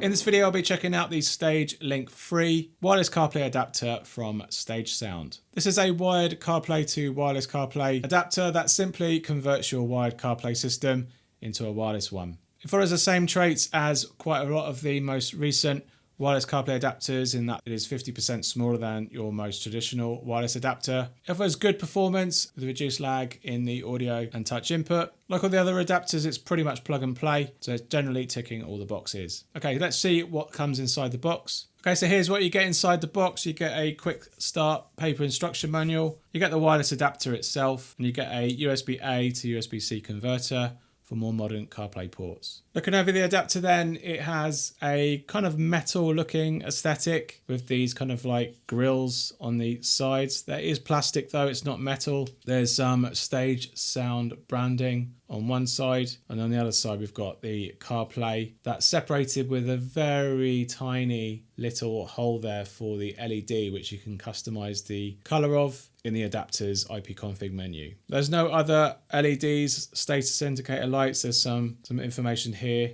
In this video, I'll be checking out the Stage LinkFree wireless CarPlay adapter from Stage Sound. This is a wired CarPlay to wireless CarPlay adapter that simply converts your wired CarPlay system into a wireless one. It follows the same traits as quite a lot of the most recent wireless CarPlay adapters in that it is 50% smaller than your most traditional wireless adapter. It offers good performance with reduced lag in the audio and touch input. Like all the other adapters, it's pretty much plug and play, so it's generally ticking all the boxes. Okay, let's see what comes inside the box. Okay, so here's what you get inside the box. You get a quick start paper instruction manual, you get the wireless adapter itself, and you get a USB-A to USB-C converter for more modern CarPlay ports. Looking over the adapter then, it has a kind of metal looking aesthetic with these kind of like grills on the sides. There is plastic though, it's not metal. There's some Stage Sound branding on one side, and on the other side we've got the CarPlay that's separated with a very tiny little hole there for the LED, which you can customize the color of in the adapter's ipconfig menu. There's no other LEDs, status indicator lights. There's some information here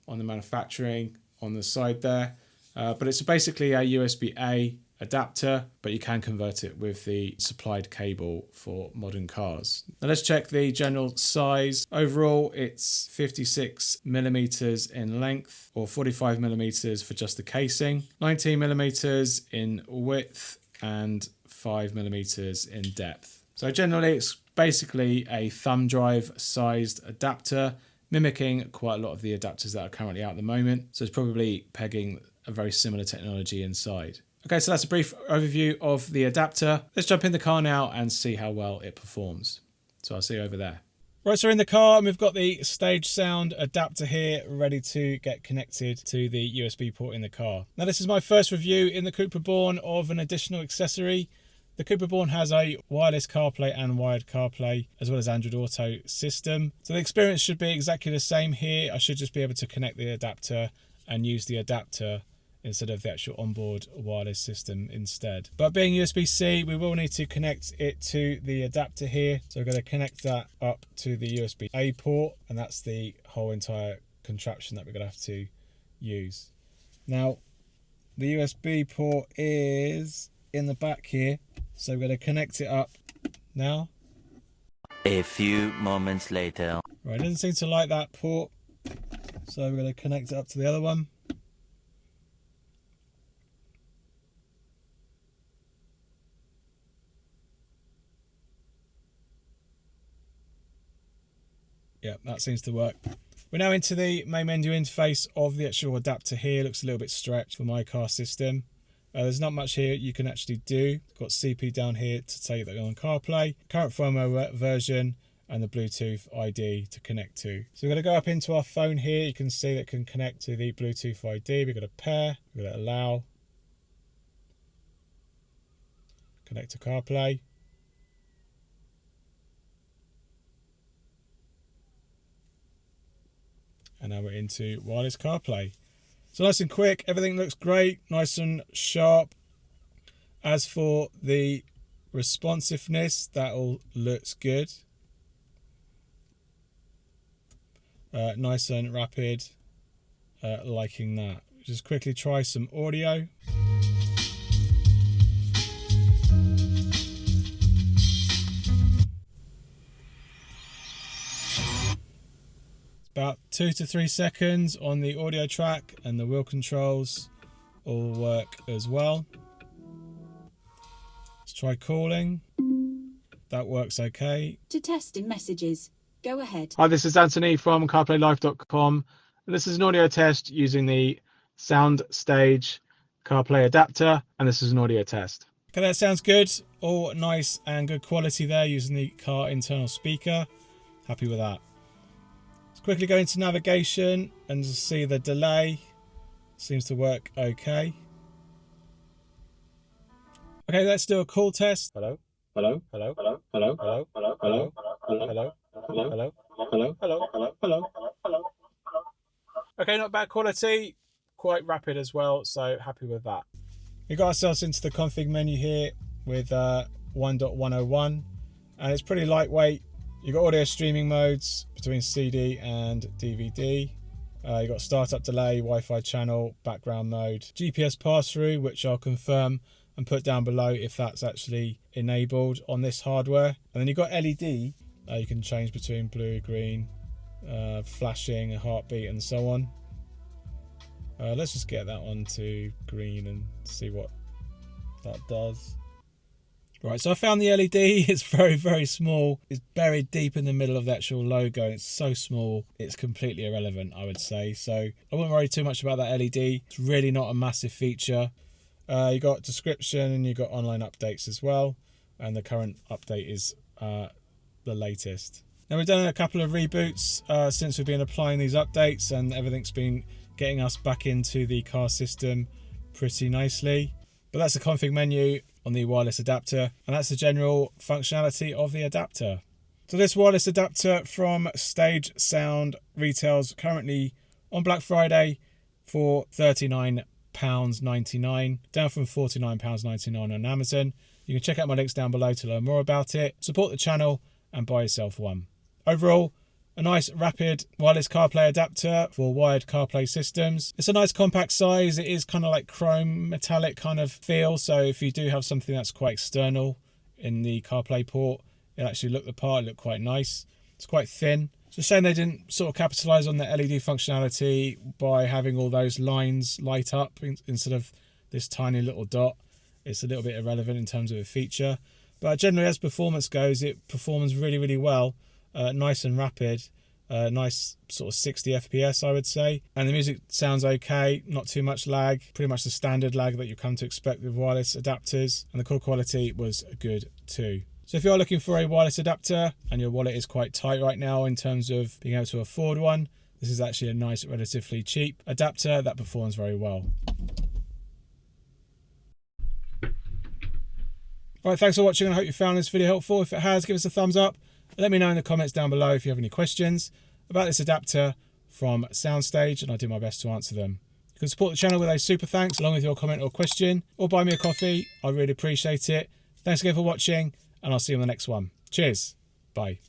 on the manufacturing on the side there, but it's basically a USB-A adapter, but you can convert it with the supplied cable for modern cars. Now let's check the general size. Overall, it's 56 millimeters in length, or 45 millimeters for just the casing, 19 millimeters in width, and 5 millimeters in depth. So generally it's basically a thumb drive sized adapter, mimicking quite a lot of the adapters that are currently out at the moment. So it's probably pegging a very similar technology inside. Okay, so that's a brief overview of the adapter. Let's jump in the car now and see how well it performs. So I'll see you over there. Right, so we're in the car and we've got the Stage Sound adapter here ready to get connected to the USB port in the car. Now this is my first review in the Cupra Born of an additional accessory. The Cupra Born has a wireless CarPlay and wired CarPlay as well as Android Auto system. So the experience should be exactly the same here. I should just be able to connect the adapter and use the adapter instead of the actual onboard wireless system instead. But being USB-C, we will need to connect it to the adapter here. So we're going to connect that up to the USB-A port, and that's the whole entire contraption that we're going to have to use. Now, the USB port is in the back here, so we're going to connect it up now. A few moments later. Right, it doesn't seem to like that port, so we're going to connect it up to the other one. Yeah, that seems to work. We're now into the main menu interface of the actual adapter here. Looks a little bit stretched for my car system. There's not much here you can actually do. Got CP down here to tell you that you're on CarPlay, current firmware version, and the Bluetooth ID to connect to. So we're going to go up into our phone here. You can see that it can connect to the Bluetooth ID. We've got a pair, we've got allow, connect to CarPlay. And now we're into wireless CarPlay. So nice and quick, everything looks great, nice and sharp. As for the responsiveness, that all looks good. Nice and rapid, liking that. Just quickly try some audio. About 2 to 3 seconds on the audio track, and the wheel controls all work as well. Let's try calling. That works okay. To test in messages, go ahead. Hi, this is Anthony from CarPlayLife.com. This is an audio test using the Sound Stage CarPlay adapter, and this is an audio test. Okay, that sounds good. All nice and good quality there using the car internal speaker. Happy with that. Quickly go into navigation and just see the delay. Seems to work okay. Okay, let's do a call test. Hello, hello, hello, hello, hello, hello, hello, hello, hello, hello, hello, hello, hello, hello, hello. Okay, not bad quality, quite rapid as well, so happy with that. We got ourselves into the config menu here with 1.101, and it's pretty lightweight. You've got audio streaming modes between CD and DVD. You've got startup delay, Wi-Fi channel, background mode, GPS pass-through, which I'll confirm and put down below if that's actually enabled on this hardware. And then you've got LED. You can change between blue, green, flashing, a heartbeat, and so on. Let's just get that one to green and see what that does. Right, so I found the LED. It's very, very small. It's buried deep in the middle of the actual logo. It's so small, it's completely irrelevant, I would say. So I wouldn't worry too much about that LED. It's really not a massive feature. You got description and you got online updates as well. And the current update is the latest. Now we've done a couple of reboots since we've been applying these updates, and everything's been getting us back into the car system pretty nicely. But that's the config menu on the wireless adapter, and that's the general functionality of the adapter. So this wireless adapter from Stage Sound retails currently on Black Friday for £39.99, down from £49.99 on Amazon. You can check out my links down below to learn more about it. Support the channel and buy yourself one. Overall, a nice rapid wireless CarPlay adapter for wired CarPlay systems. It's a nice compact size. It is kind of like chrome metallic kind of feel. So if you do have something that's quite external in the CarPlay port, it'll actually look the part, look quite nice. It's quite thin. It's a shame they didn't sort of capitalize on the LED functionality by having all those lines light up instead of this tiny little dot. It's a little bit irrelevant in terms of a feature. But generally, as performance goes, it performs really, really well. Nice and rapid, nice sort of 60 FPS I would say, and the music sounds okay, not too much lag, pretty much the standard lag that you come to expect with wireless adapters, and the call quality was good too. So if you're looking for a wireless adapter and your wallet is quite tight right now in terms of being able to afford one, this is actually a nice, relatively cheap adapter that performs very well. Alright, thanks for watching, and I hope you found this video helpful. If it has, give us a thumbs up. Let me know in the comments down below if you have any questions about this adapter from Soundstage, and I'll do my best to answer them. You can support the channel with a super thanks along with your comment or question, or buy me a coffee. I really appreciate it. Thanks again for watching, and I'll see you on the next one. Cheers. Bye.